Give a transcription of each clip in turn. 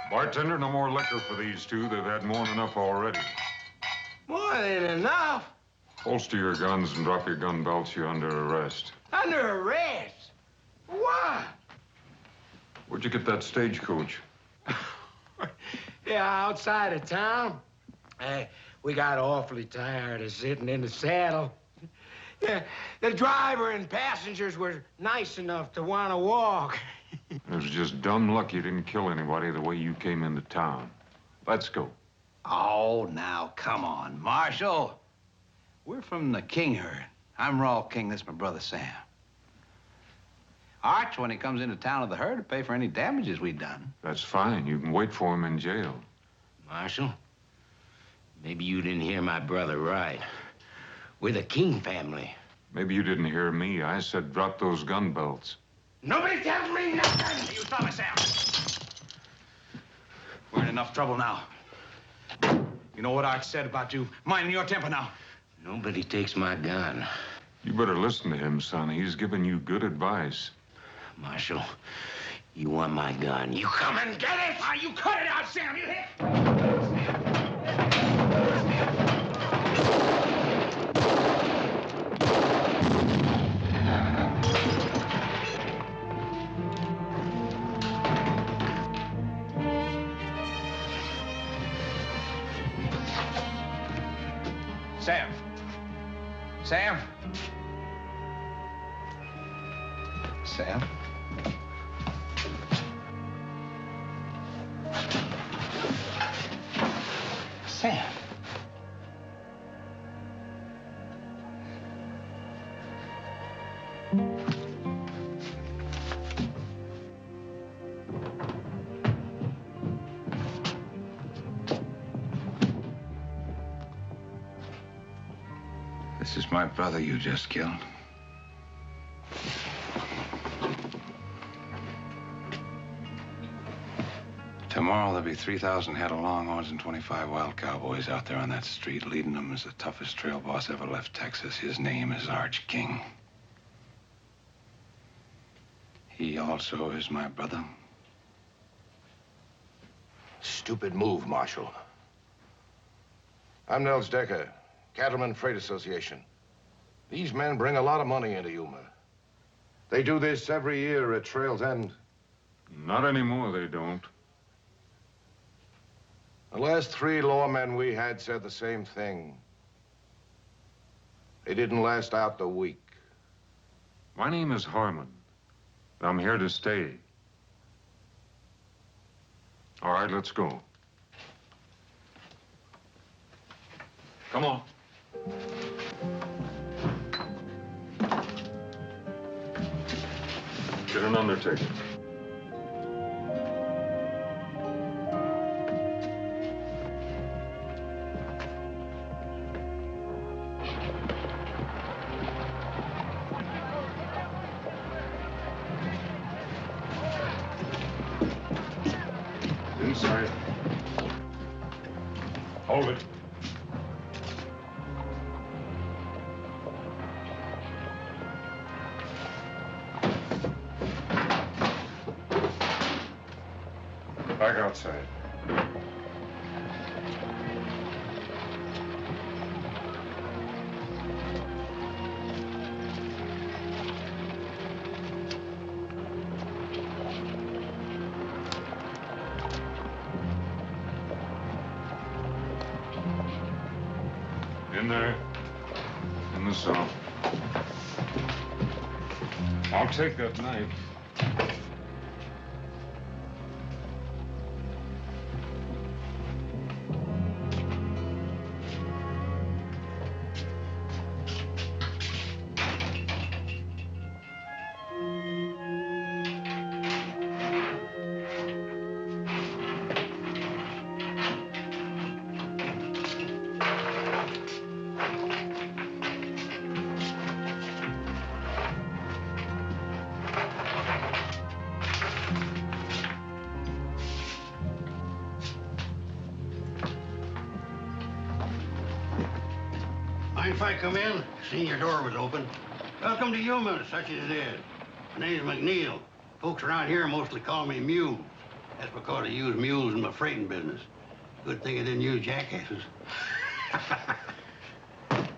Bartender, no more liquor for these two. They've had more than enough already. More than enough? Holster your guns and drop your gun belts. You're under arrest. Under arrest? Why? Where'd you get that stagecoach? Yeah, outside of town. Hey, we got awfully tired of sitting in the saddle. Yeah, the driver and passengers were nice enough to want to walk. It was just dumb luck you didn't kill anybody the way you came into town. Let's go. Oh, now, come on, Marshal. We're from the King herd. I'm Raw King. This is my brother, Sam. Arch, when he comes into town with the herd, to pay for any damages we've done. That's fine. You can wait for him in jail. Marshal, maybe you didn't hear my brother right. We're the King family. Maybe you didn't hear me. I said drop those gun belts. Nobody tells me nothing! You stop it, Sam. We're in enough trouble now. You know what Arch said about you minding your temper now. Nobody takes my gun. You better listen to him, son. He's giving you good advice. Marshal, you want my gun. You come and get it! Ah, you cut it out, Sam. You hit. Sam. Sam. Sam. Sam. This is my brother you just killed. Tomorrow there'll be 3,000 head of longhorns and 25 wild cowboys out there on that street. Leading them is the toughest trail boss ever left Texas. His name is Arch King. He also is my brother. Stupid move, Marshal. I'm Nels Decker, Cattleman Freight Association. These men bring a lot of money into Yuma. They do this every year at Trail's End. Not anymore, they don't. The last 3 lawmen we had said the same thing. They didn't last out the week. My name is Harmon. I'm here to stay. All right, let's go. Come on. Get an undertaker. Hold it. Back outside. In there. In the cell. I'll take that knife. Mind if I come in? Seen your door was open. Welcome to Yuma, such as it is. My name's McNeil. Folks around here mostly call me Mules. That's because I use mules in my freighting business. Good thing I didn't use jackasses.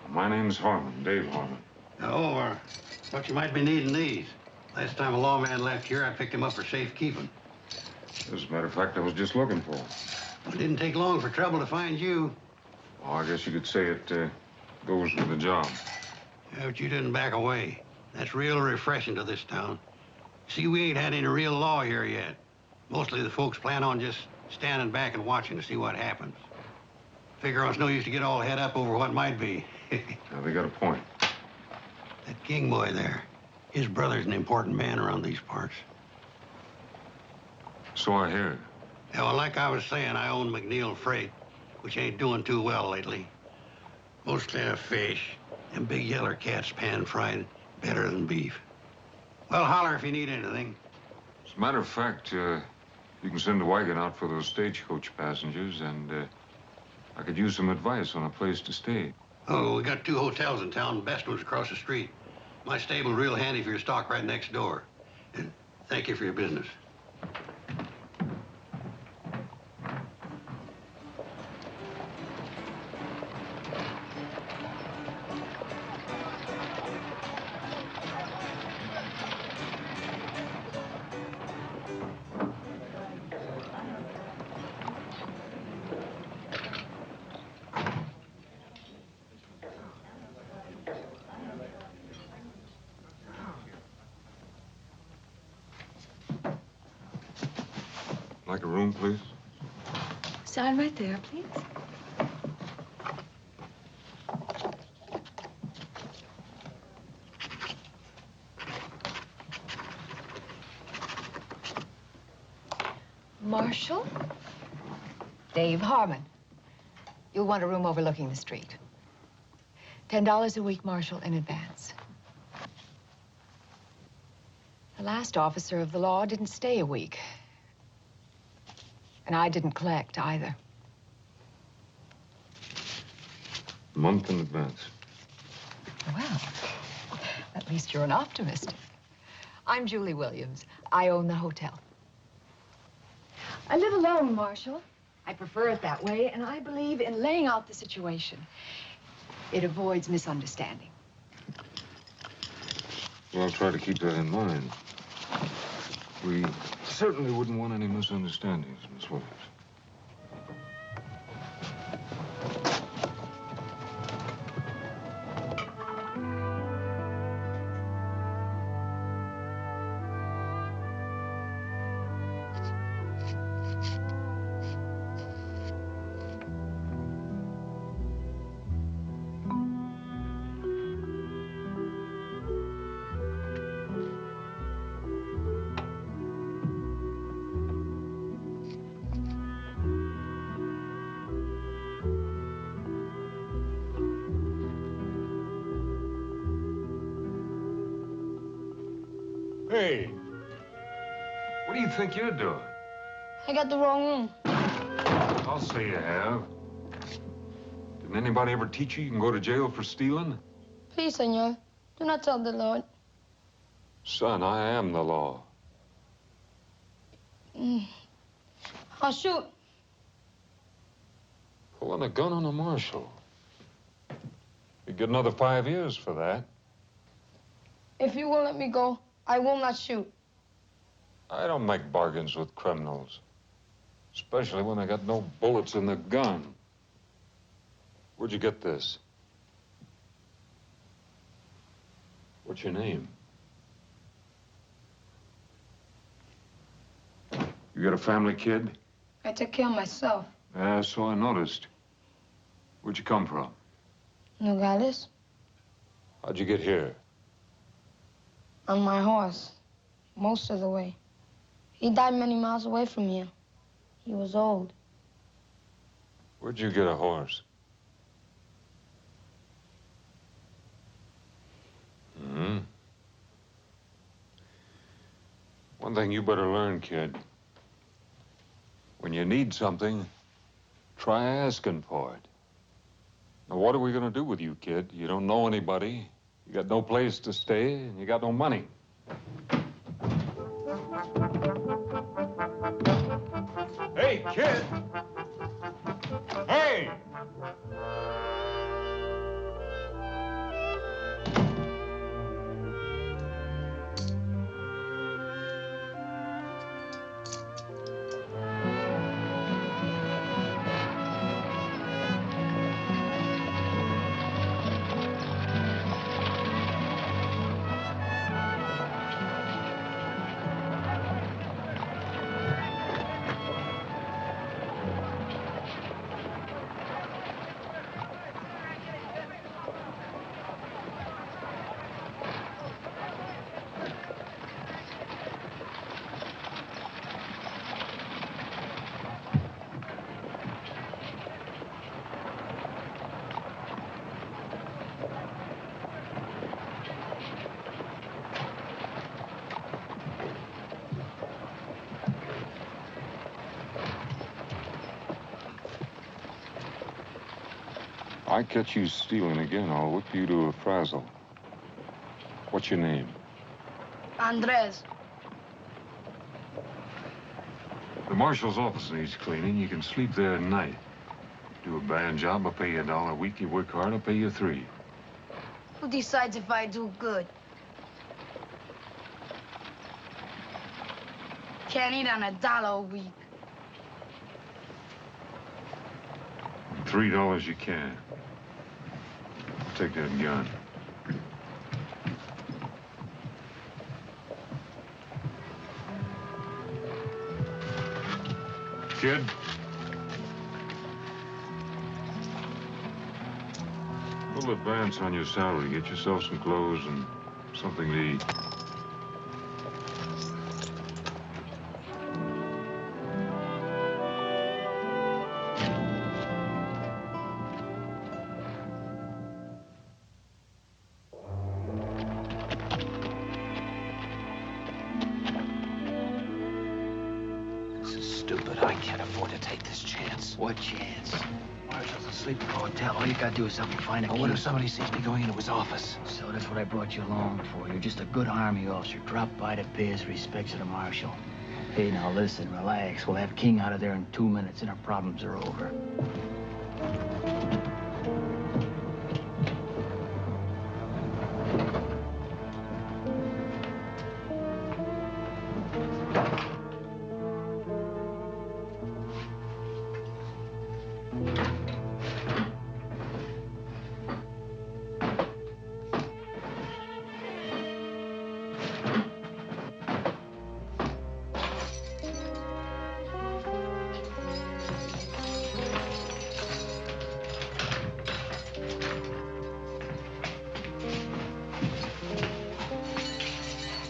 My name's Harmon, Dave Harmon. Oh, thought you might be needing these. Last time a lawman left here, I picked him up for safekeeping. As a matter of fact, I was just looking for him. It didn't take long for trouble to find you. Oh, I guess you could say it goes with the job. Yeah, but you didn't back away. That's real refreshing to this town. See, we ain't had any real law here yet. Mostly the folks plan on just standing back and watching to see what happens. Figure it's no use to get all head up over what might be. Now, they got a point. That King boy there, his brother's an important man around these parts. So I hear. Yeah, well, like I was saying, I own McNeil Freight, which ain't doing too well lately. Mostly a fish, and big yeller cats pan-fried better than beef. Well, holler if you need anything. As a matter of fact, you can send a wagon out for those stagecoach passengers, and I could use some advice on a place to stay. Oh, we got 2 hotels in town. Best one's across the street. My stable's real handy for your stock right next door. And thank you for your business. Like a room, please? Sign right there, please. Marshal? Dave Harmon. You'll want a room overlooking the street. $10 a week, Marshal, in advance. The last officer of the law didn't stay a week. And I didn't collect either. A month in advance. Well, at least you're an optimist. I'm Julie Williams. I own the hotel. I live alone, Marshal. I prefer it that way, and I believe in laying out the situation. It avoids misunderstanding. Well, I'll try to keep that in mind. We certainly wouldn't want any misunderstandings, Miss Williams. Hey, what do you think you're doing? I got the wrong room. I'll say you have. Didn't anybody ever teach you can go to jail for stealing? Please, senor, do not tell the Lord. Son, I am the law. I'll shoot. Pulling a gun on a marshal. You get another 5 years for that. If you will let me go, I will not shoot. I don't make bargains with criminals. Especially when they got no bullets in the gun. Where'd you get this? What's your name? You got a family, kid? I take care of myself. Yeah, so I noticed. Where'd you come from? Nogales? How'd you get here? On my horse. Most of the way. He died many miles away from here. He was old. Where'd you get a horse? One thing you better learn, kid. When you need something, try asking for it. Now, what are we gonna do with you, kid? You don't know anybody. You got no place to stay, and you got no money. Hey, kid! Hey! I catch you stealing again, I'll whip you to a frazzle. What's your name? Andres. The marshal's office needs cleaning. You can sleep there at night. Do a bad job, I'll pay you $1 a week. You work hard, I'll pay you $3. Who decides if I do good? Can't eat on $1 a week. $3 you can. Take that gun. Kid? A little advance on your salary. Get yourself some clothes and something to eat. What chance? Marshal's asleep in the hotel. All you gotta do is help me find a key. What if somebody sees me going into his office? So that's what I brought you along for. You're just a good army officer. Drop by to pay his respects to the marshal. Hey, now listen, relax. We'll have King out of there in 2 minutes and our problems are over.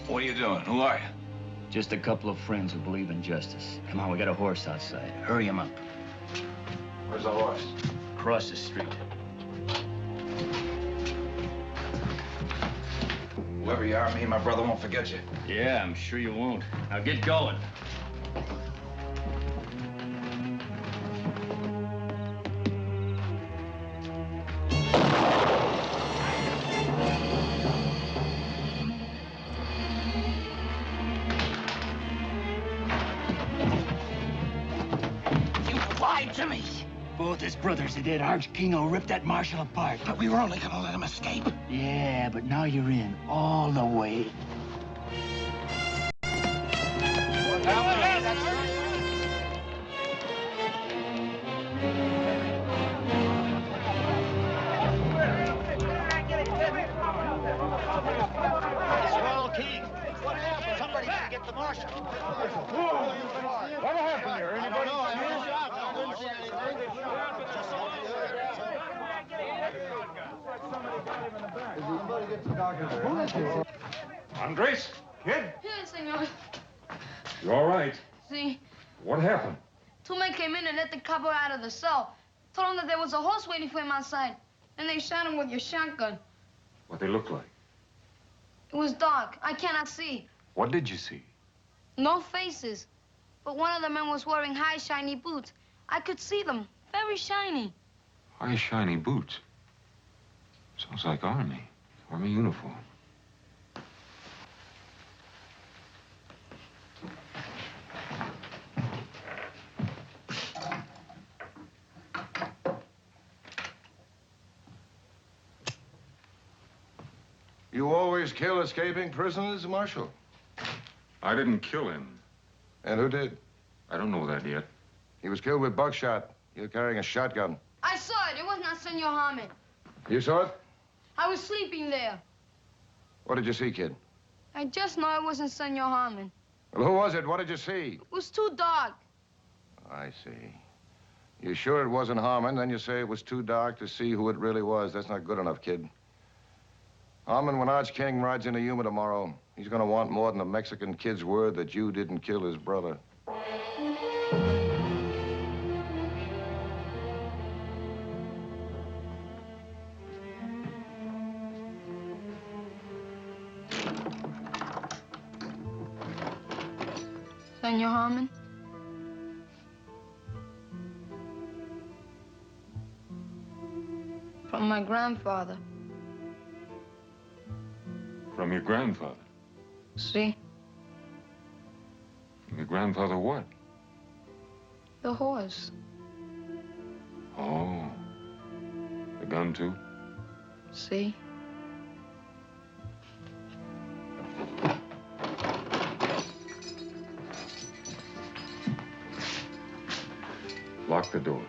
What are you doing? Who are you? Just a couple of friends who believe in justice. Come on, we got a horse outside. Hurry him up. Where's the horse? Across the street. Whoever you are, me and my brother won't forget you. Yeah, I'm sure you won't. Now get going. enemies. Both his brothers are dead. Arch Kingo ripped that Marshal apart. But we were only gonna let him escape. Yeah, but now you're in all the way. Swell King. What happened? Somebody didn't get the Marshal. What happened here? Anybody Andres, kid, Yes, senor. you all right? See, What happened? two men came in and let the copper out of the cell. Told him that there was a horse waiting for him outside. Then they shot him with your shotgun. What they look like? It was dark. I cannot see. What did you see? No faces. But one of the men was wearing high, shiny boots. I could see them. Very shiny. High, shiny boots. Sounds like Army. Army uniform. You always kill escaping prisoners, Marshal? I didn't kill him. And who did? I don't know that yet. He was killed with buckshot. You're carrying a shotgun. I saw it. It was not Senor Harmon. You saw it? I was sleeping there. What did you see, kid? I just know it wasn't Senor Harmon. Well, who was it? What did you see? It was too dark. I see. You sure it wasn't Harmon? Then you say it was too dark to see who it really was. That's not good enough, kid. Harmon, when Arch King rides into Yuma tomorrow, he's gonna want more than a Mexican kid's word that you didn't kill his brother. Senor Harmon? From my grandfather. From your grandfather. See? From your grandfather what? The horse. Oh. The gun, too? See? Lock the door.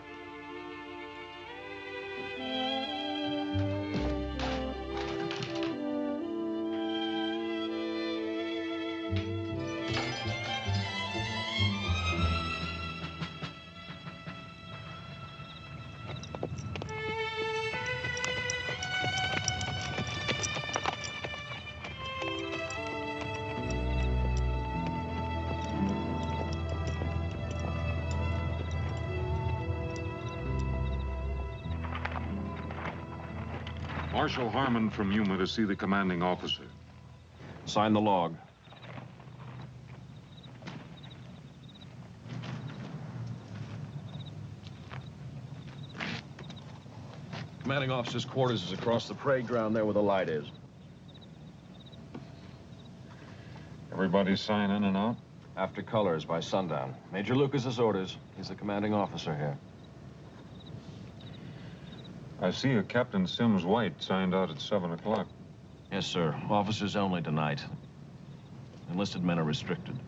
Marshal Harmon from Yuma to see the commanding officer. Sign the log. Commanding officer's quarters is across the parade ground there where the light is. Everybody sign in and out? After colors by sundown. Major Lucas's orders. He's the commanding officer here. I see a Captain Sims White signed out at 7 o'clock. Yes, sir. Officers only tonight. Enlisted men are restricted.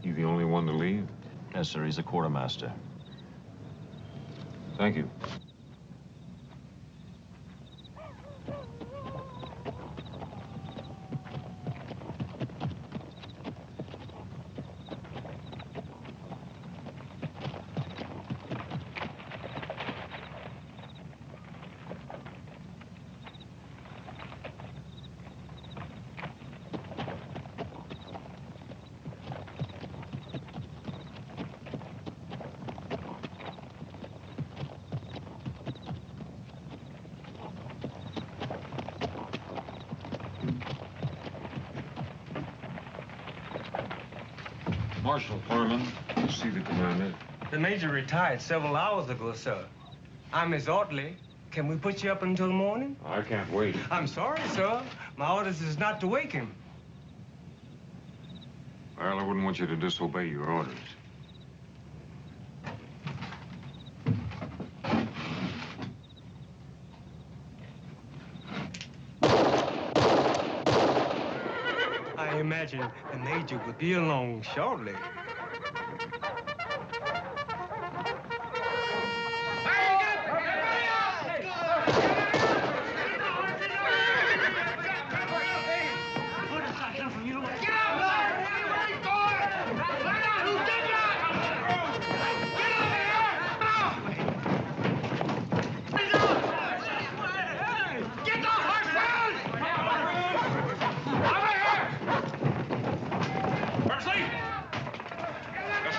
You the only one to leave? Yes, sir. He's a quartermaster. Thank you. Marshal Harmon, to see the commander. The major retired several hours ago, sir. I'm his orderly. Can we put you up until morning? I can't wait. I'm sorry, sir. My orders is not to wake him. Well, I wouldn't want you to disobey your orders. imagine the Major will be along shortly.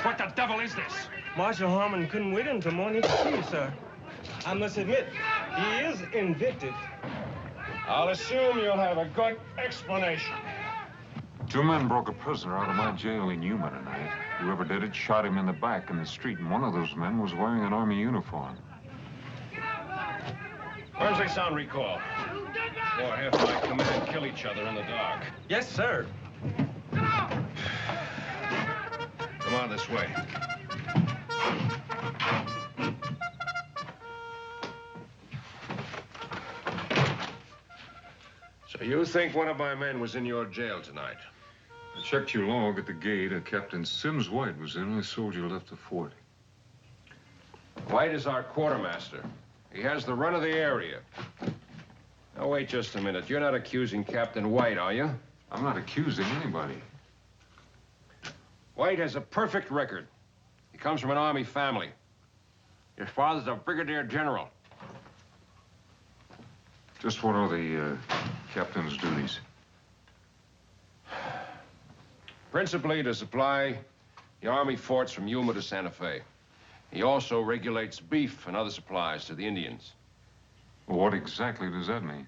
What the devil is this? Marshal Harmon couldn't wait until morning to see you, sir. I must admit, he is invictive. I'll assume you'll have a good explanation. 2 men broke a prisoner out of my jail in Yuma tonight. Whoever did it shot him in the back in the street, and one of those men was wearing an Army uniform. Where's they sound recall? Or half my command kill each other in the dark. Yes, sir. Come on this way. So you think one of my men was in your jail tonight? I checked your log at the gate. Captain Sims White was the only soldier left the fort. White is our quartermaster. He has the run of the area. Now, wait just a minute. You're not accusing Captain White, are you? I'm not accusing anybody. White has a perfect record. He comes from an Army family. His father's a brigadier general. Just what are the captain's duties? Principally to supply the Army forts from Yuma to Santa Fe. He also regulates beef and other supplies to the Indians. Well, what exactly does that mean?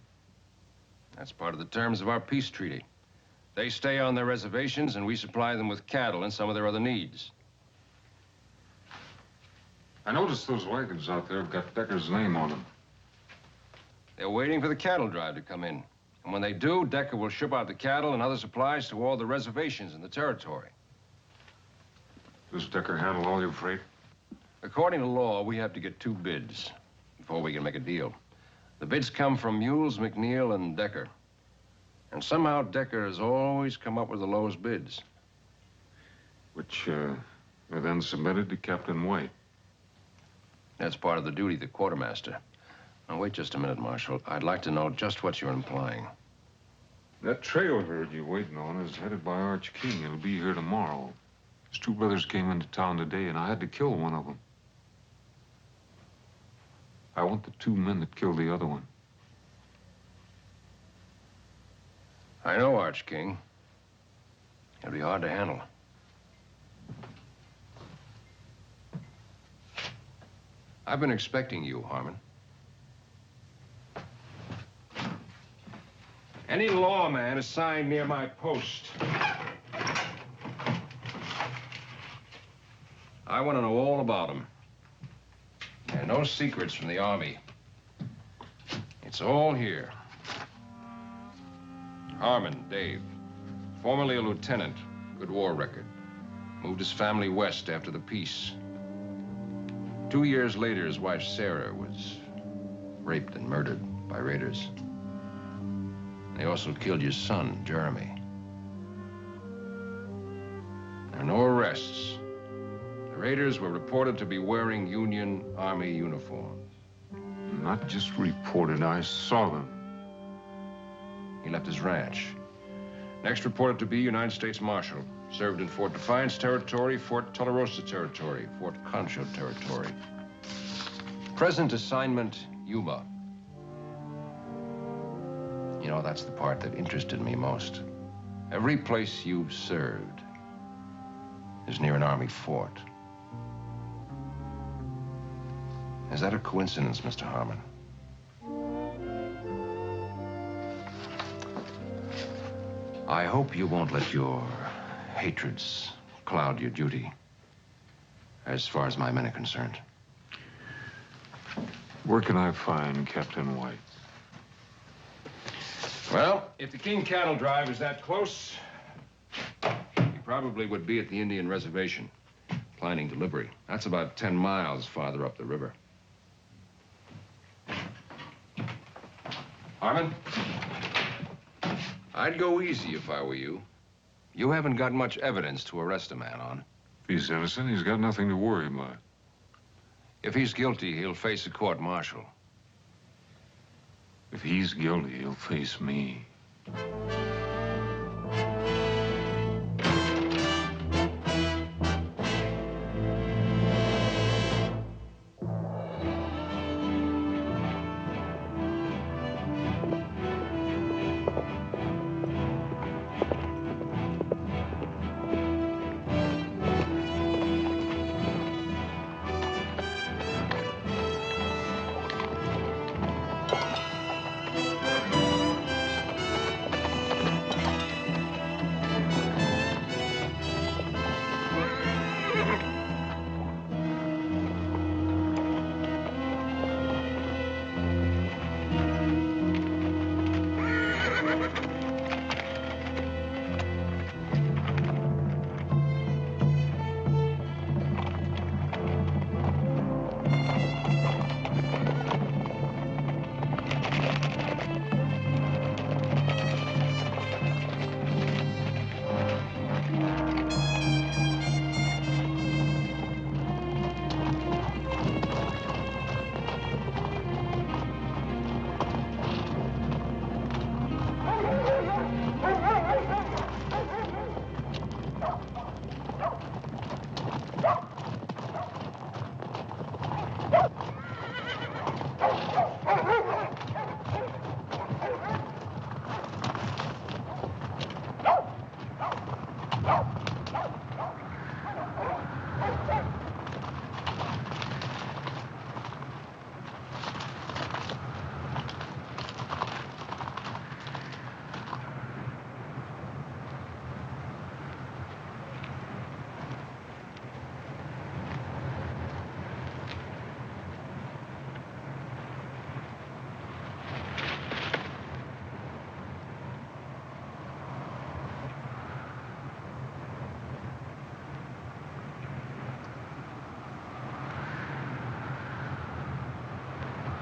That's part of the terms of our peace treaty. They stay on their reservations, and we supply them with cattle and some of their other needs. I noticed those wagons out there have got Decker's name on them. They're waiting for the cattle drive to come in. And when they do, Decker will ship out the cattle and other supplies to all the reservations in the territory. Does Decker handle all your freight? According to law, we have to get 2 bids before we can make a deal. The bids come from Mules, McNeil, and Decker. And somehow Decker has always come up with the lowest bids. Which are then submitted to Captain White. That's part of the duty of the quartermaster. Now, wait just a minute, Marshal. I'd like to know just what you're implying. That trail herd you're waiting on is headed by Arch King. It'll be here tomorrow. His 2 brothers came into town today, and I had to kill one of them. I want the 2 men that killed the other one. I know, Arch King. It'll be hard to handle. I've been expecting you, Harmon. Any lawman assigned near my post. I want to know all about him. There are no secrets from the Army. It's all here. Harmon, Dave. Formerly a lieutenant. Good war record. Moved his family west after the peace. 2 years later, his wife, Sarah, was raped and murdered by raiders. They also killed your son, Jeremy. There are no arrests. The raiders were reported to be wearing Union Army uniforms. Not just reported, I saw them. He left his ranch. Next reported to be United States Marshal. Served in Fort Defiance Territory, Fort Tularosa Territory, Fort Concho Territory. Present assignment, Yuma. You know, that's the part that interested me most. Every place you've served is near an Army fort. Is that a coincidence, Mr. Harmon? I hope you won't let your hatreds cloud your duty, as far as my men are concerned. Where can I find Captain White? Well, if the King cattle drive is that close, he probably would be at the Indian reservation, planning delivery. That's about 10 miles farther up the river. Harmon, I'd go easy if I were you. You haven't got much evidence to arrest a man on. If he's innocent, he's got nothing to worry about. If he's guilty, he'll face a court-martial. If he's guilty, he'll face me.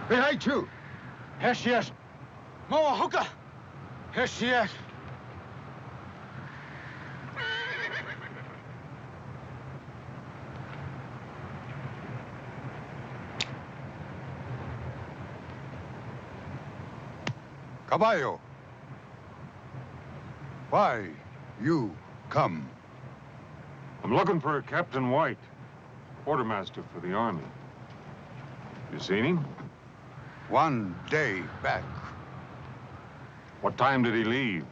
Behind you. Here she is. Moa hookah. Here she is. Caballo. Why you come? I'm looking for Captain White, quartermaster for the Army. You seen him? 1 day back. What time did he leave?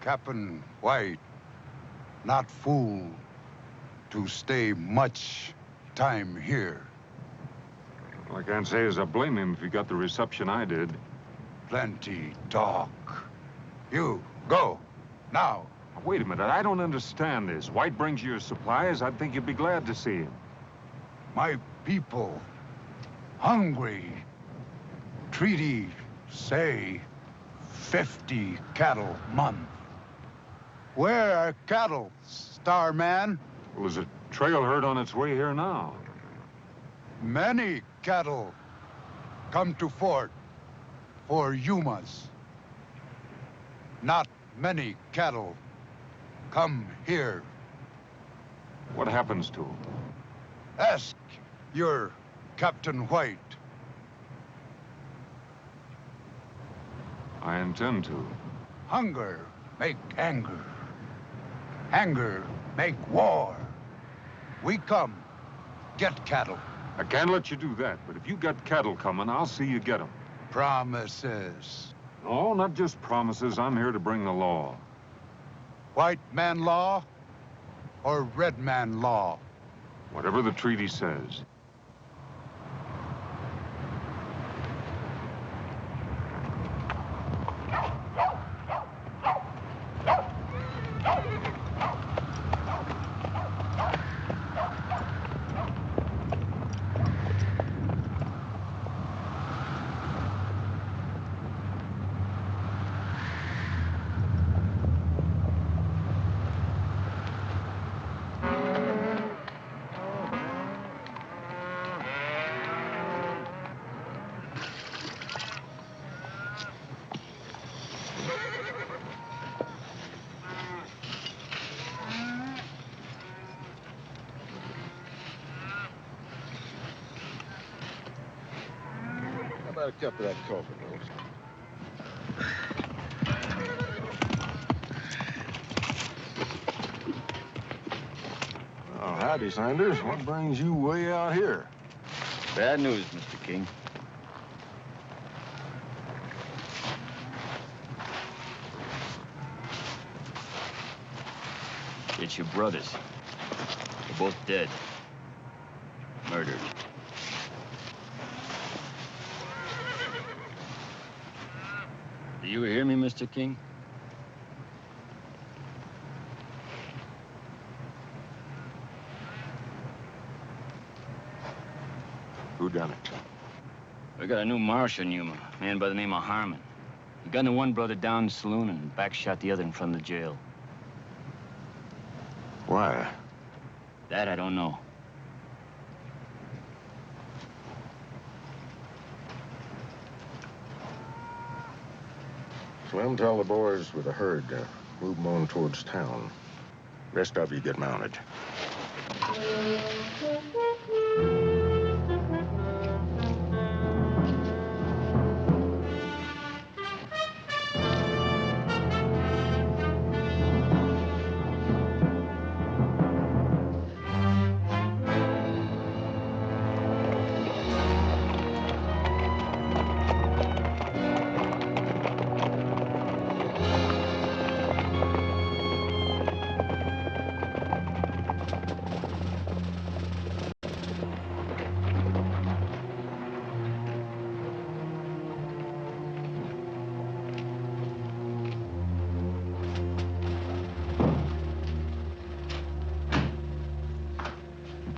Captain White, not fool to stay much time here. Well, I can't say as I blame him if he got the reception I did. Plenty talk. You, go, now. Wait a minute, I don't understand this. White brings you your supplies, I'd think you'd be glad to see him. My people, hungry. Treaty say 50 cattle month. Where are cattle, Starman? Well, there's a trail herd on its way here now. Many cattle come to fort for Yumas. Not many cattle come here. What happens to him? Ask your Captain White. I intend to. Hunger make anger. Anger make war. We come, get cattle. I can't let you do that, but if you got cattle coming, I'll see you get them. Promises. No, not just promises. I'm here to bring the law. White man law or red man law? Whatever the treaty says. about a cup of that coffee, Nels? Oh, howdy, Sanders. What brings you way out here? Bad news, Mr. King. It's your brothers. They're both dead. Murdered. Do you hear me, Mr. King? Who done it? We got a new marshal in Yuma, a man by the name of Harmon. He gunned the one brother down in the saloon and backshot the other in front of the jail. Why? That I don't know. Slim, tell the boys with the herd to move them on towards town. Rest of you get mounted.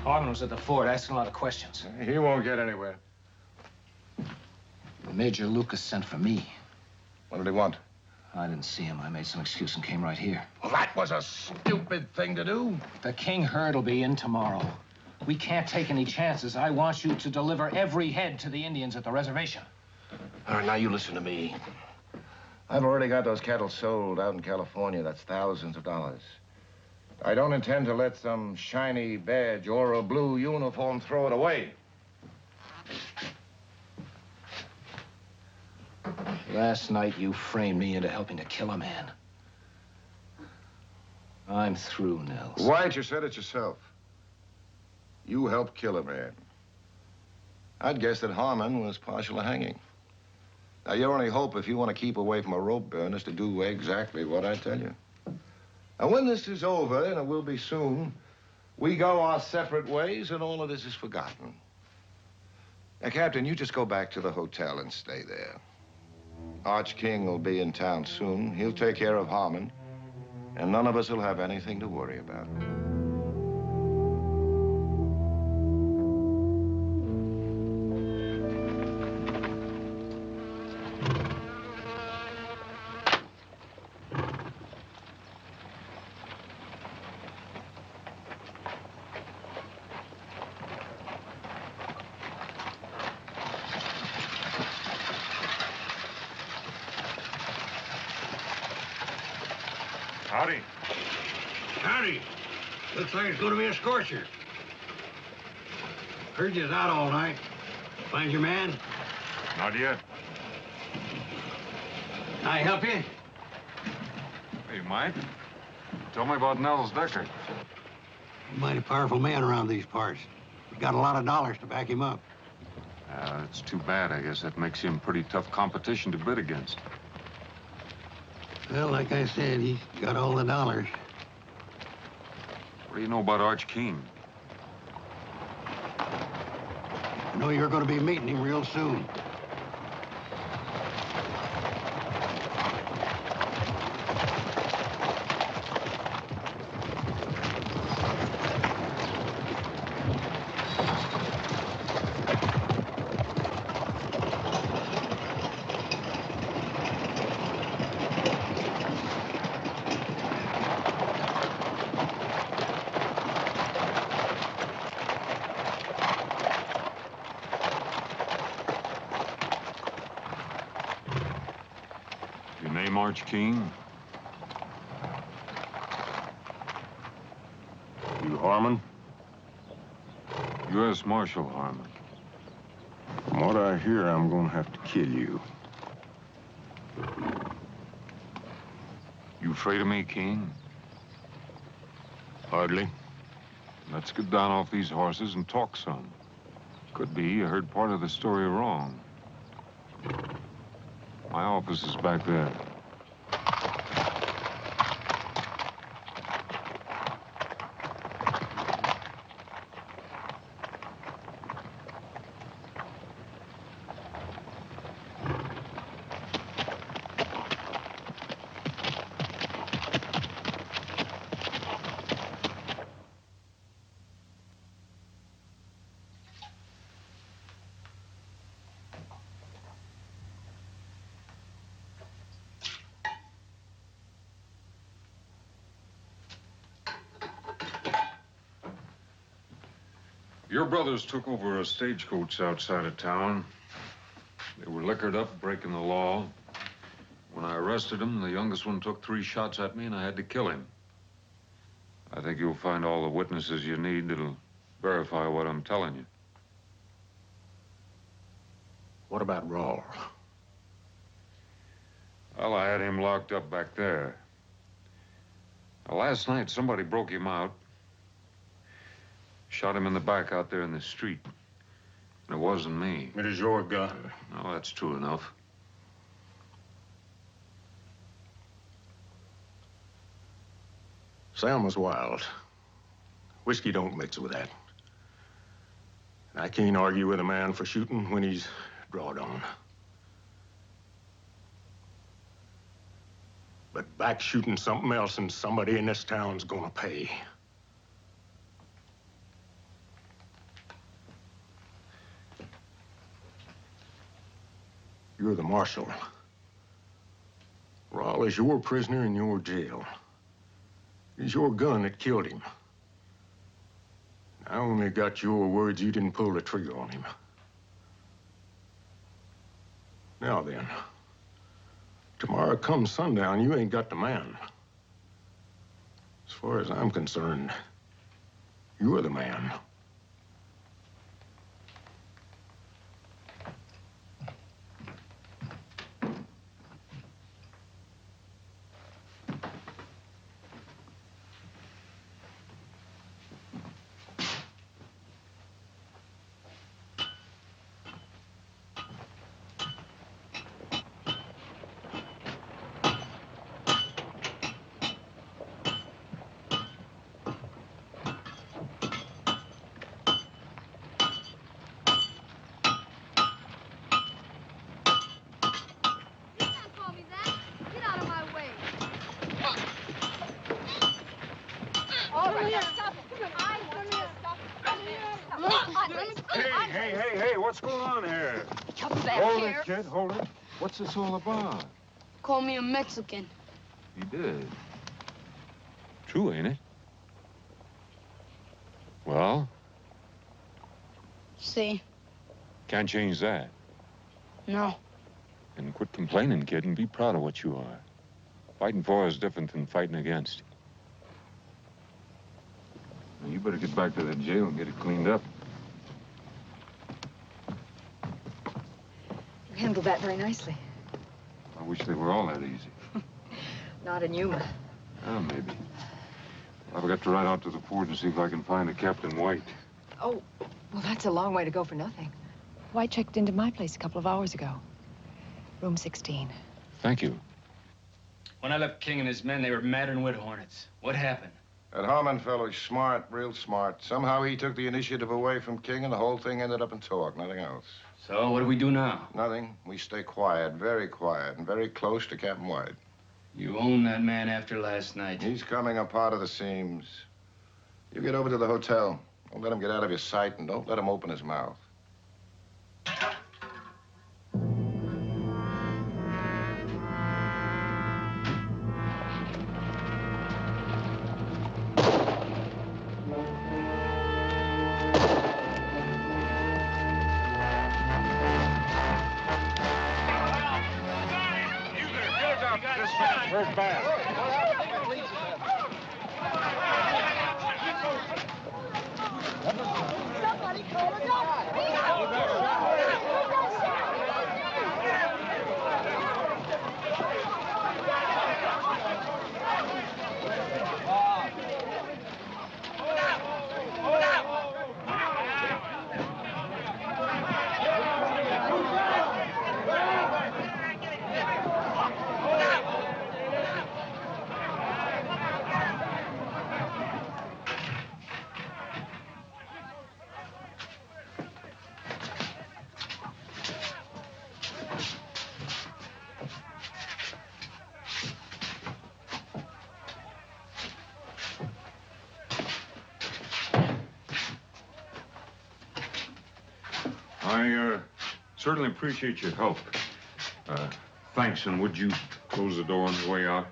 Harmon was at the fort asking a lot of questions. He won't get anywhere. Major Lucas sent for me. What did he want? I didn't see him. I made some excuse and came right here. Well, that was a stupid thing to do. The King herd will be in tomorrow. We can't take any chances. I want you to deliver every head to the Indians at the reservation. All right, now you listen to me. I've already got those cattle sold out in California. That's thousands of dollars. I don't intend to let some shiny badge or a blue uniform throw it away. Last night, you framed me into helping to kill a man. I'm through, Nels. White, you said it yourself. You helped kill a man. I'd guess that Harmon was partial to hanging. Now, your only hope, if you want to keep away from a rope burn, is to do exactly what I tell you. And when this is over, and it will be soon, we go our separate ways, and all of this is forgotten. Now, Captain, you just go back to the hotel and stay there. Arch King will be in town soon. He'll take care of Harmon, and none of us will have anything to worry about. Howdy. Howdy. Looks like it's going to be a scorcher. Heard you was out all night. Find your man? Not yet. Can I help you? Hey, Mike. Tell me about Nels Decker. He's a mighty powerful man around these parts. He's got a lot of dollars to back him up. It's too bad. I guess that makes him pretty tough competition to bid against. Well, like I said, he's got all the dollars. What do you know about Arch King? I know you're going to be meeting him real soon. Arch King? You Harmon? U.S. Marshal Harmon. From what I hear, I'm gonna have to kill you. You afraid of me, King? Hardly. Let's get down off these horses and talk some. Could be you heard part of the story wrong. My office is back there. Your brothers took over a stagecoach outside of town. They were liquored up, breaking the law. When I arrested them, the youngest one took 3 shots at me, and I had to kill him. I think you'll find all the witnesses you need that'll verify what I'm telling you. What about Rawl? Well, I had him locked up back there. Now, last night, somebody broke him out. Shot him in the back out there in the street. And it wasn't me. It is your gun. No, that's true enough. Sam was wild. Whiskey don't mix with that. And I can't argue with a man for shooting when he's drawed on. But back shooting something else, and somebody in this town's gonna pay. You're the marshal. Rawl is your prisoner in your jail. It's your gun that killed him. I only got your words you didn't pull the trigger on him. Now then, tomorrow come sundown, you ain't got the man. As far as I'm concerned, you're the man. Hey, what's going on here? Come back Hold here. it, kid, hold it. What's this all about? Call me a Mexican. He did. True, ain't it? Well? See? Can't change that. No. And quit complaining, kid, and be proud of what you are. Fighting for is different than fighting against. Now, you better get back to the jail and get it cleaned up. You handled that very nicely. I wish they were all that easy. Not in Yuma. Oh, maybe. I've got to ride out to the ford and see if I can find a Captain White. Oh, well, that's a long way to go for nothing. White checked into my place a couple of hours ago. Room 16. Thank you. When I left King and his men, they were madder than wood hornets. What happened? That Harmon fellow's smart, real smart. Somehow he took the initiative away from King, and the whole thing ended up in talk, nothing else. So what do we do now? Nothing. We stay quiet, and very close to Captain White. You own that man after last night. He's coming apart of the seams. You get over to the hotel. Don't let him get out of your sight, and don't let him open his mouth. Where's Bass? Somebody call a doctor. I certainly appreciate your help. Thanks, and would you close the door on the way out?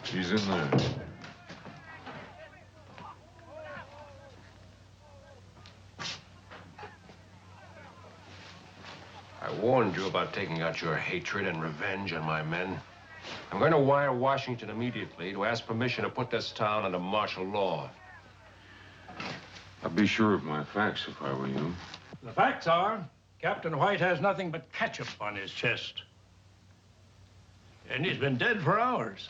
She's in there. I warned you about taking out your hatred and revenge on my men. I'm going to wire Washington immediately to ask permission to put this town under martial law. I'd be sure of my facts if I were you. The facts are, Captain White has nothing but ketchup on his chest. And he's been dead for hours.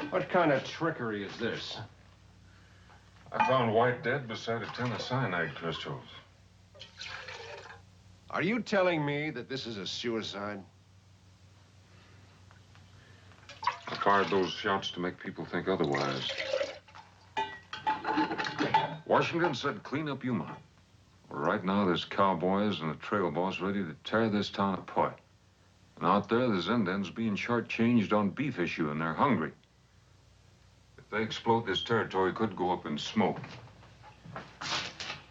What kind of trickery is this? I found White dead beside a tin of cyanide crystals. Are you telling me that this is a suicide? I fired those shots to make people think otherwise. Washington said clean up Yuma. Well, right now there's cowboys and a trail boss ready to tear this town apart. And out there, there's Indians being shortchanged on beef issue, and they're hungry. If they explode, this territory could go up in smoke.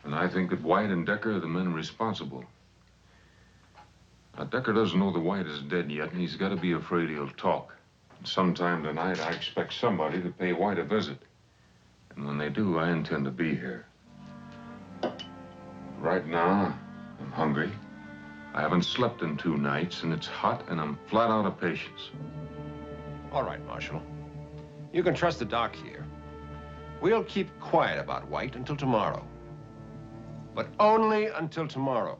And I think that White and Decker are the men responsible. Now, Decker doesn't know that White is dead yet, and he's got to be afraid he'll talk. Sometime tonight, I expect somebody to pay White a visit. And when they do, I intend to be here. Right now, I'm hungry. I haven't slept in 2 nights, and it's hot, and I'm flat out of patience. All right, Marshal. You can trust the doc here. We'll keep quiet about White until tomorrow. But only until tomorrow.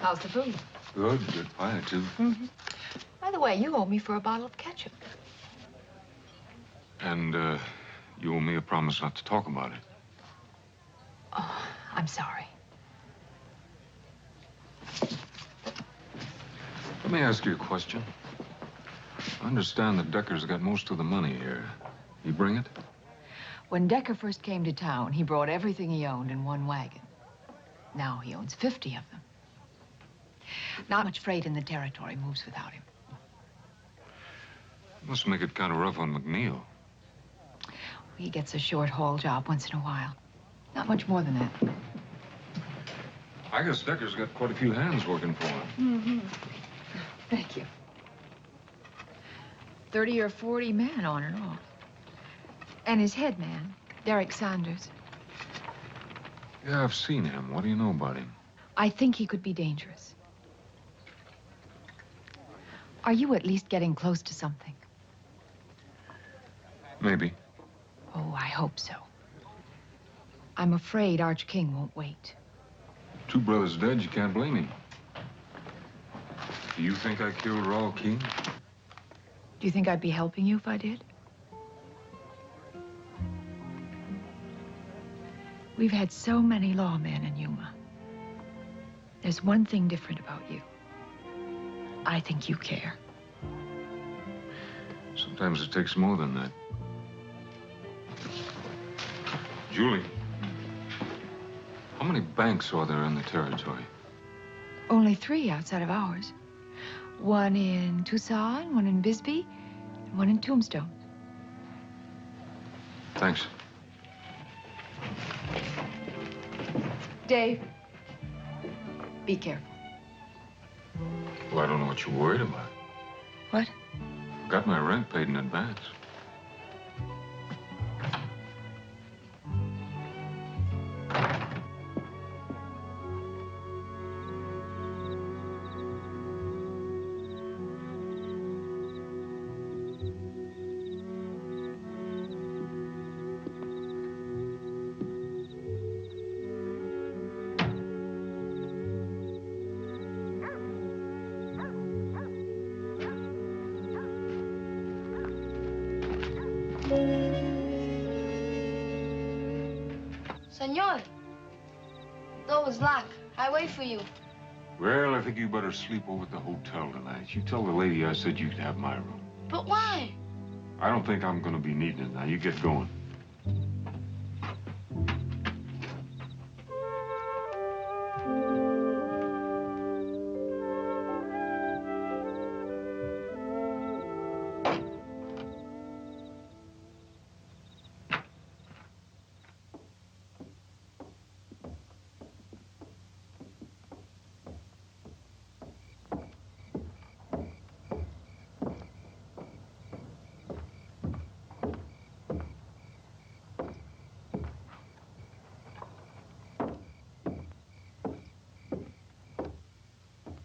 How's the food? Good pie, too. Mm-hmm. By the way, you owe me for a bottle of ketchup. And, you owe me a promise not to talk about it. Oh, I'm sorry. Let me ask you a question. I understand that Decker's got most of the money here. You bring it? When Decker first came to town, he brought everything he owned in one wagon. Now he owns 50 of them. Not much freight in the territory moves without him. Must make it kind of rough on McNeil. He gets a short haul job once in a while. Not much more than that. I guess Decker's got quite a few hands working for him. Mm-hmm. Thank you. 30 or 40 men on and off. And his head man, Derek Saunders. Yeah, I've seen him. What do you know about him? I think he could be dangerous. Are you at least getting close to something? Maybe. Oh, I hope so. I'm afraid Arch King won't wait. 2 brothers dead, you can't blame him. Do you think I killed Raul King? Do you think I'd be helping you if I did? We've had so many lawmen in Yuma. There's one thing different about you. I think you care. Sometimes it takes more than that. Julie, how many banks are there in the territory? Only 3 outside of ours. One in Tucson, one in Bisbee, and one in Tombstone. Thanks. Dave, be careful. Well, I don't know what you're worried about. What? Got my rent paid in advance. Senor, door is locked. I wait for you. Well, I think you better sleep over at the hotel tonight. You tell the lady I said you could have my room. But why? I don't think I'm gonna be needing it now. You get going.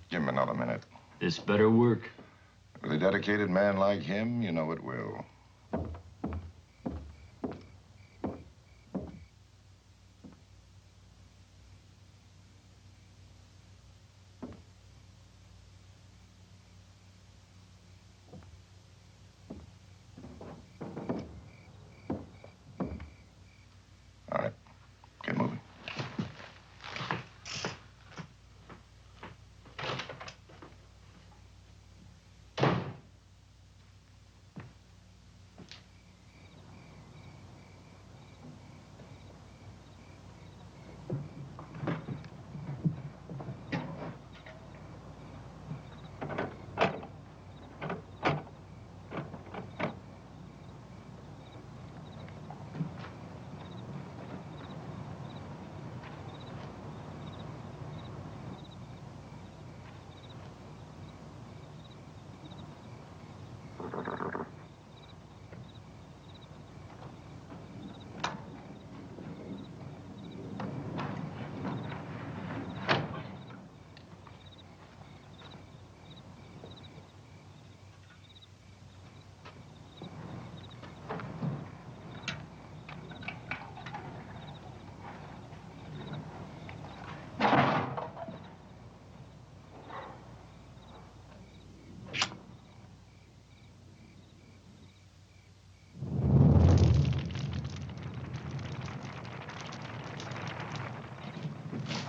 Give him another minute. This better work. With a dedicated man like him, you know it will. All right, get moving.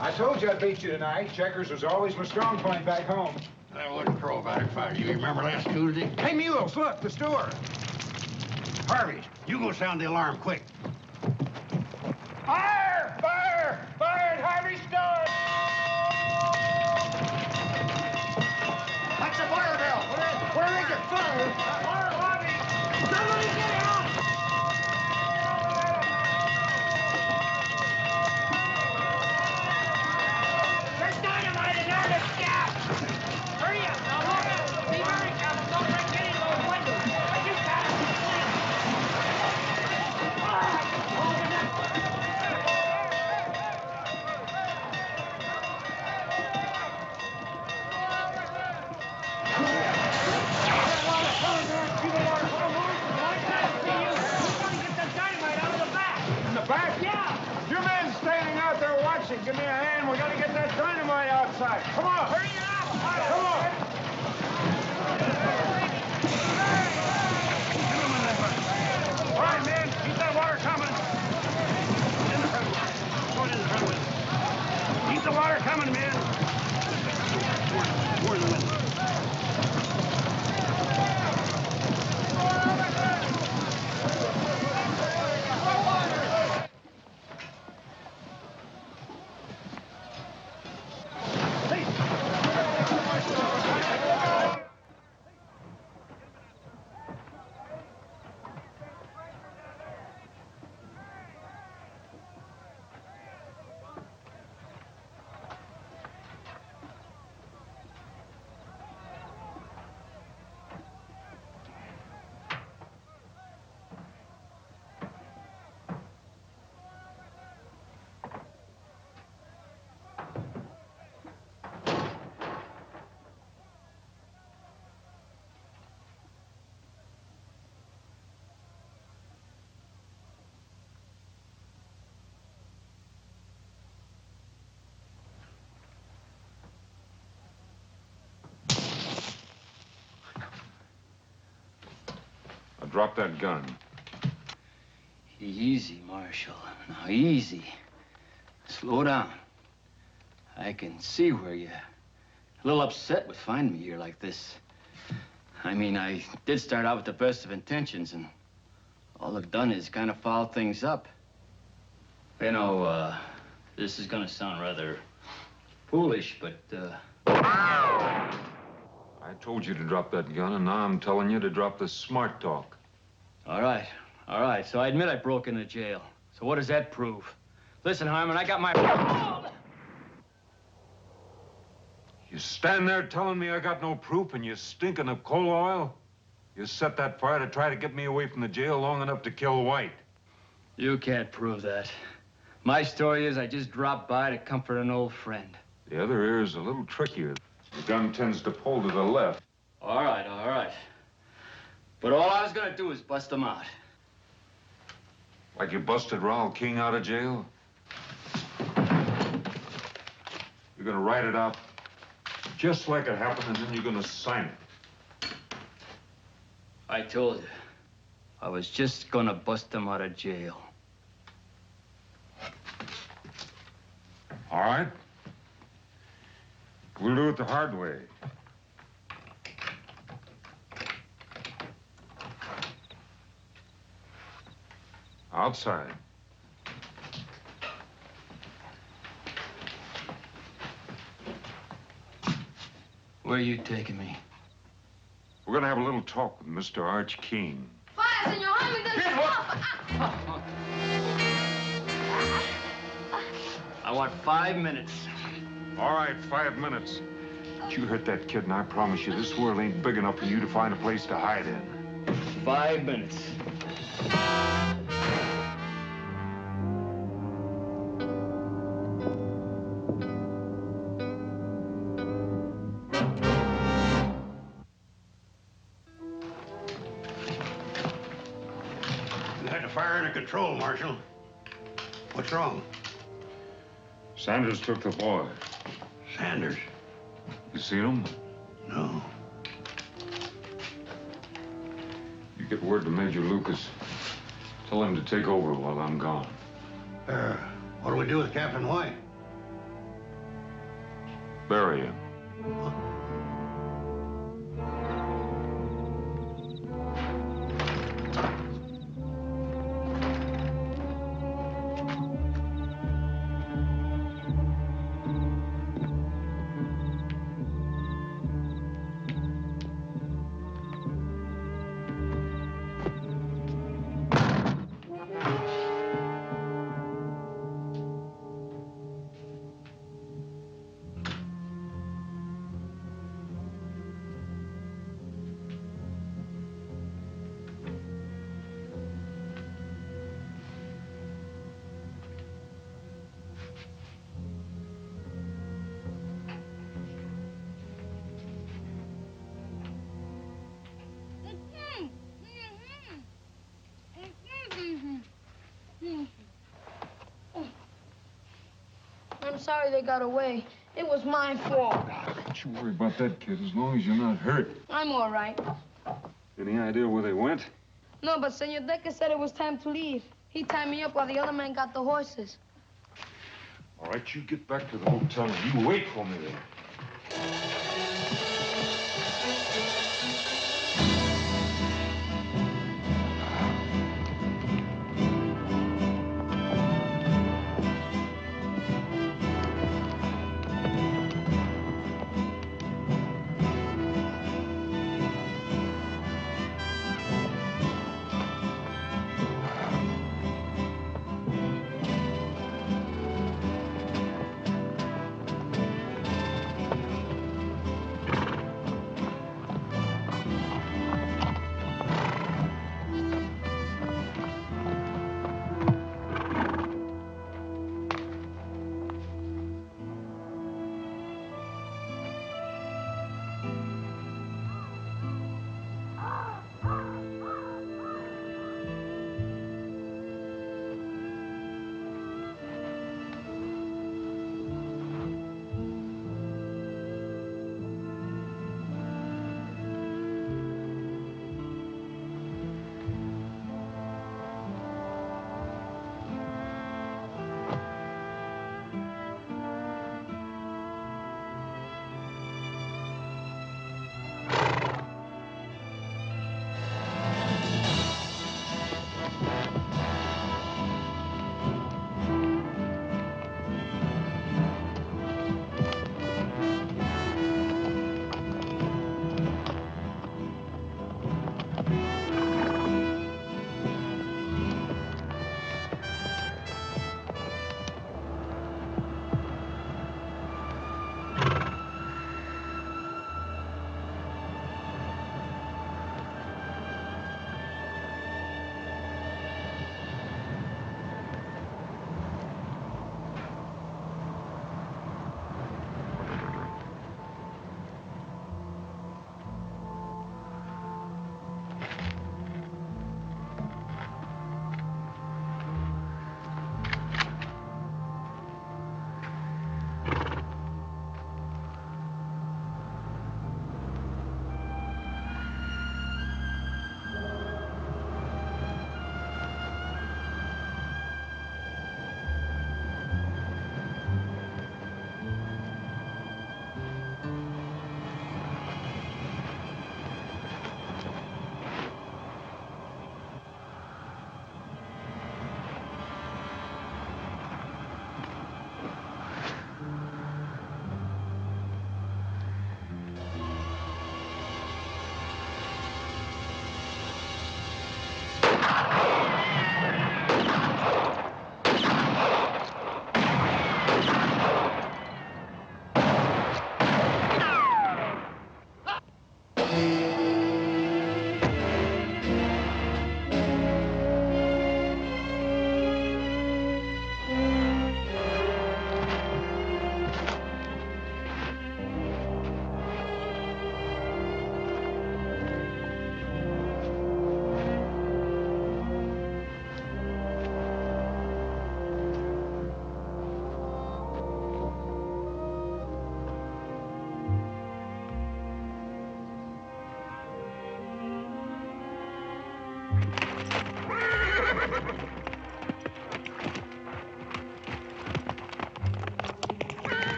I told you I'd beat you tonight. Checkers was always my strong point back home. That wouldn't crow backfire. You remember last Tuesday? Hey, Mules, look, the store. Harvey, you go sound the alarm quick. Fire! Fire! Fire at Harvey's store! That's a fire bell. Where is it? Fire, Harvey! Somebody get out! There's dynamite in there, let's get! Hurry up, now look out! Be very careful, don't break any of those windows! You got it! In the back? Yeah. Your man's standing out there watching. Give me a hand. We gotta get that dynamite outside. Come on. Hurry up. Come on. All right, man, keep that water coming. In the front window. Go in the front window. Keep the water coming, man. More in the window. Drop that gun. Easy, Marshal. Now, easy. Slow down. I can see where you're a little upset with finding me here like this. I mean, I did start out with the best of intentions, and all I've done is kind of foul things up. You know, this is gonna sound rather foolish, but, I told you to drop that gun, and now I'm telling you to drop the smart talk. All right. So I admit I broke into jail. So what does that prove? Listen, Harmon, I got my... You stand there telling me I got no proof and you're stinking of coal oil? You set that fire to try to get me away from the jail long enough to kill White. You can't prove that. My story is I just dropped by to comfort an old friend. The other ear is a little trickier. The gun tends to pull to the left. All right. But all I was gonna do is bust them out. Like you busted Raul King out of jail? You're gonna write it out just like it happened, and then you're gonna sign it. I told you. I was just gonna bust them out of jail. All right. We'll do it the hard way. Outside. Where are you taking me? We're gonna have a little talk with Mr. Arch King. Fire, Senor Harmon, I want 5 minutes. All right, 5 minutes. But you hurt that kid, and I promise you, this world ain't big enough for you to find a place to hide in. 5 minutes. You had the fire under control, Marshal. What's wrong? Sanders took the boy. Sanders? You seen him? No. You get word to Major Lucas. Tell him to take over while I'm gone. What do we do with Captain White? Bury him. I'm sorry they got away. It was my fault. Don't you worry about that, kid, as long as you're not hurt. I'm all right. Any idea where they went? No, but Senor Decker said it was time to leave. He tied me up while the other man got the horses. All right, you get back to the hotel and you wait for me there.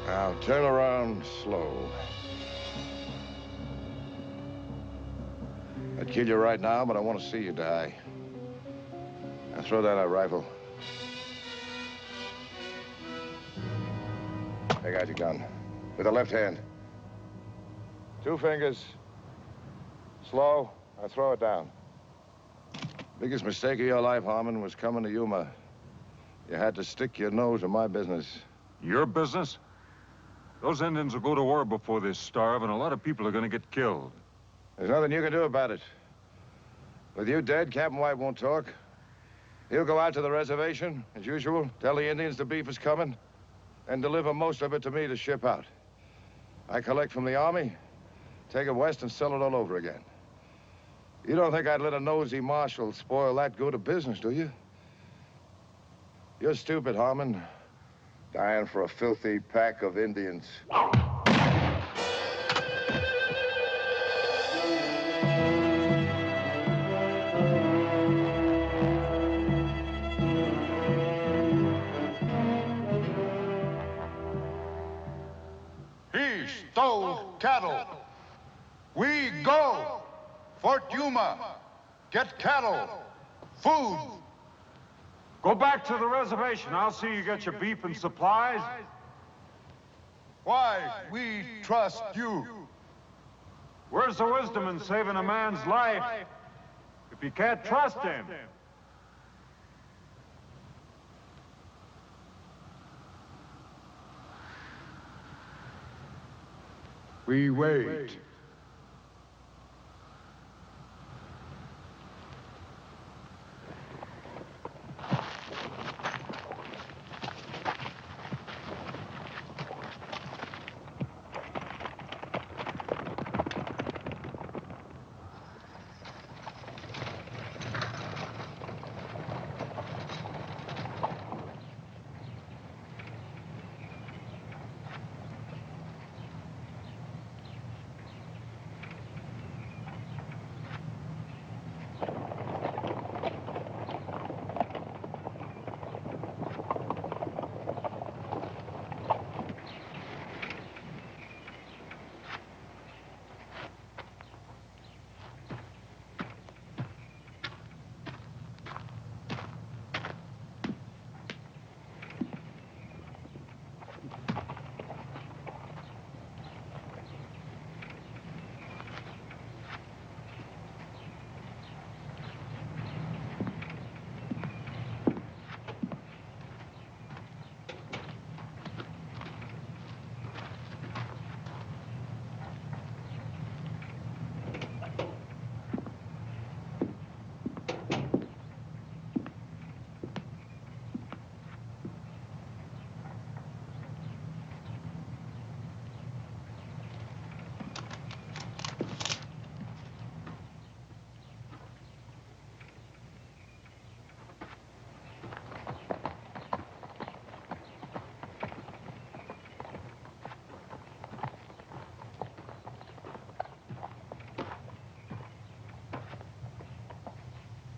Now, turn around slow. I'd kill you right now, but I want to see you die. Now, throw down that rifle. Take out your gun. With the left hand. 2 fingers. Slow. Now, throw it down. Biggest mistake of your life, Harmon, was coming to Yuma. You had to stick your nose in my business. Your business? Those Indians will go to war before they starve, and a lot of people are going to get killed. There's nothing you can do about it. With you dead, Captain White won't talk. He'll go out to the reservation, as usual, tell the Indians the beef is coming, and deliver most of it to me to ship out. I collect from the army, take it west, and sell it all over again. You don't think I'd let a nosy marshal spoil that good a business, do you? You're stupid, Harmon. Dying for a filthy pack of Indians. He stole cattle. We go. Fort Yuma. Get cattle. Food. Go back to the reservation. I'll see you get your beef and supplies. Why we trust you. Where's the wisdom in saving a man's life if you can't trust him? We wait.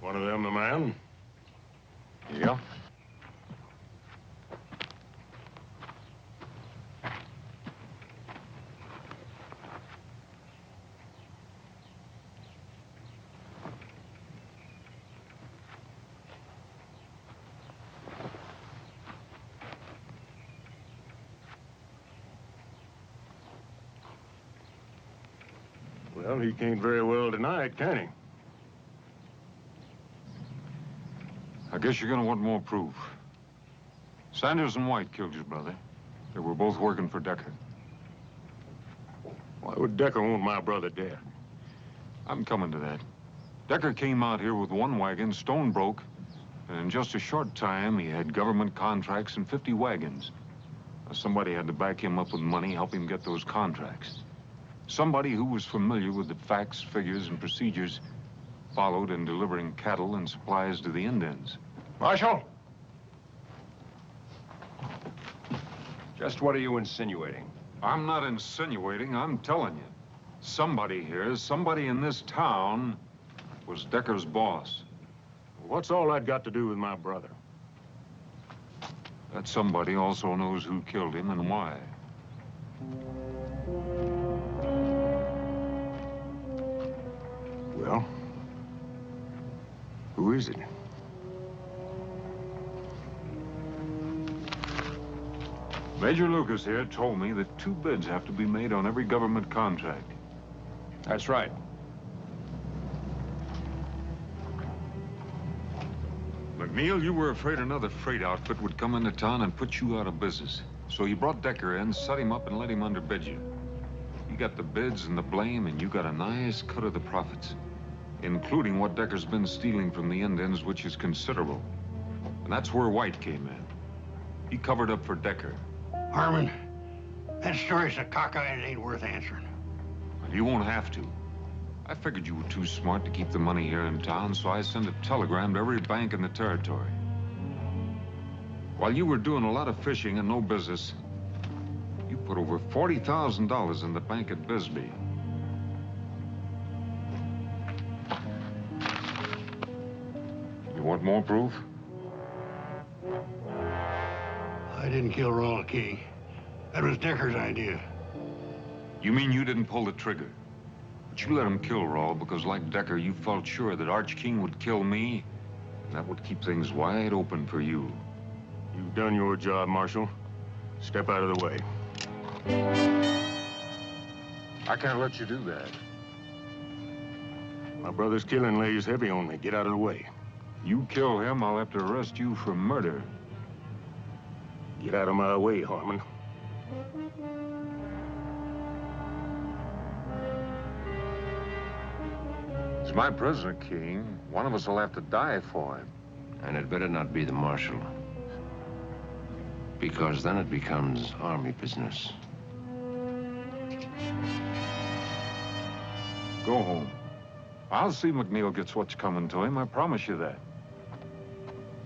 One of them the man? Yeah. Well, he can't very well deny it, can he? I guess you're gonna want more proof. Sanders and White killed your brother. They were both working for Decker. Why would Decker want my brother dead? I'm coming to that. Decker came out here with one wagon, stone broke, and in just a short time, he had government contracts and 50 wagons. Now, somebody had to back him up with money, help him get those contracts. Somebody who was familiar with the facts, figures, and procedures followed in delivering cattle and supplies to the Indians. Marshal? Just what are you insinuating? I'm not insinuating, I'm telling you. Somebody here, somebody in this town, was Decker's boss. What's all that got to do with my brother? That somebody also knows who killed him and why. Well, who is it? Major Lucas here told me that 2 bids have to be made on every government contract. That's right. McNeil, you were afraid another freight outfit would come into town and put you out of business. So you brought Decker in, set him up, and let him underbid you. You got the bids and the blame, and you got a nice cut of the profits, including what Decker's been stealing from the Indians, which is considerable. And that's where White came in. He covered up for Decker. Harmon, that story's a cockeye and it ain't worth answering. Well, you won't have to. I figured you were too smart to keep the money here in town, so I sent a telegram to every bank in the territory. While you were doing a lot of fishing and no business, you put over $40,000 in the bank at Bisbee. You want more proof? I didn't kill Ronald King. That was Decker's idea. You mean you didn't pull the trigger? But you let him kill Rawl because, like Decker, you felt sure that Arch King would kill me, and that would keep things wide open for you. You've done your job, Marshal. Step out of the way. I can't let you do that. My brother's killing lays heavy on me. Get out of the way. You kill him, I'll have to arrest you for murder. Get out of my way, Harmon. He's my prisoner, King. One of us will have to die for him. And it better not be the Marshal. Because then it becomes army business. Go home. I'll see McNeil gets what's coming to him, I promise you that.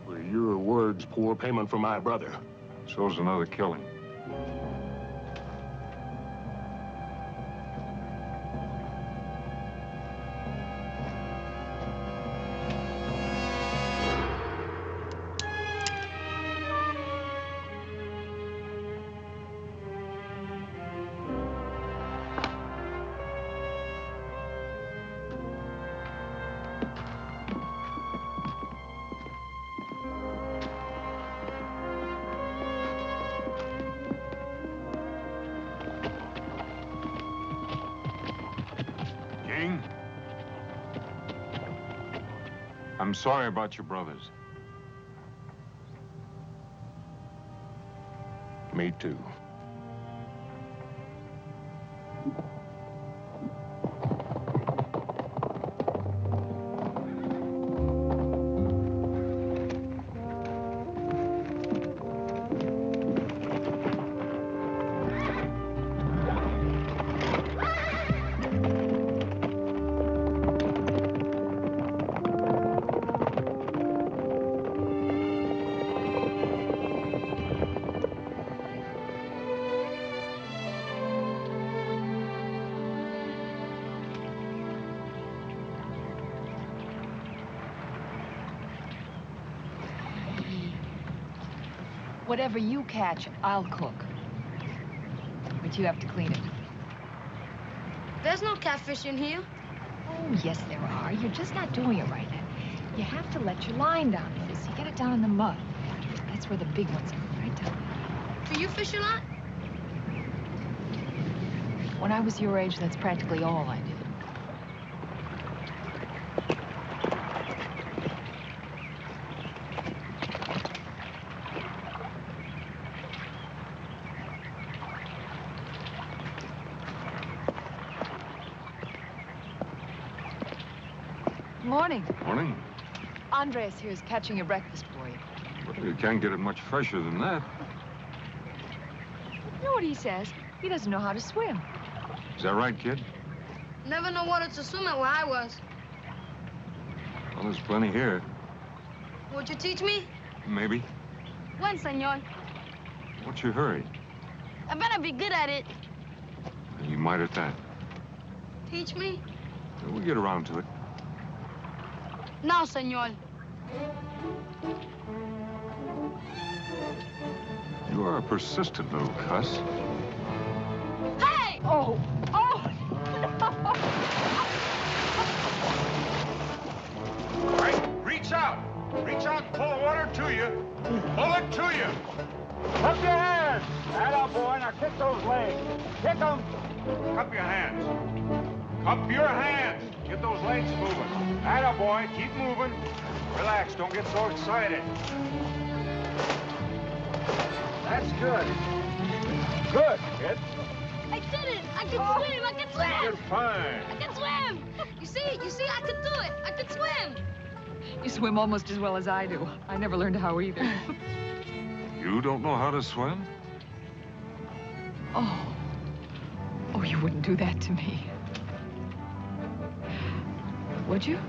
Well, your word's poor payment for my brother. So's another killing. I'm sorry about your brothers. Me too. Whatever you catch, I'll cook. But you have to clean it. There's no catfish in here. Oh, yes, there are. You're just not doing it right. You have to let your line down. You see, get it down in the mud. That's where the big ones are, right down there. Do you fish a lot? When I was your age, that's practically all I did. Morning. Morning. Andres here is catching your breakfast for you. Well, you can't get it much fresher than that. You know what he says? He doesn't know how to swim. Is that right, kid? Never know water to swim at where I was. Well, there's plenty here. Would you teach me? Maybe. When, senor? What's your hurry? I better be good at it. You might at that. Teach me? We'll get around to it. Now, senor. You are a persistent little cuss. Oh, oh! All right, reach out. Reach out and pull the water to you. Pull it to you. Up your hands. Atta boy, now kick those legs. Kick them. Cup your hands. Cup your hands. Get those legs moving. Atta boy, keep moving. Relax, don't get so excited. That's good. Good, kid. I did it! I can swim! I can swim! You're fine. I can swim! You see, I can do it! I can swim! You swim almost as well as I do. I never learned how either. You don't know how to swim? Oh. Oh, you wouldn't do that to me. Would you?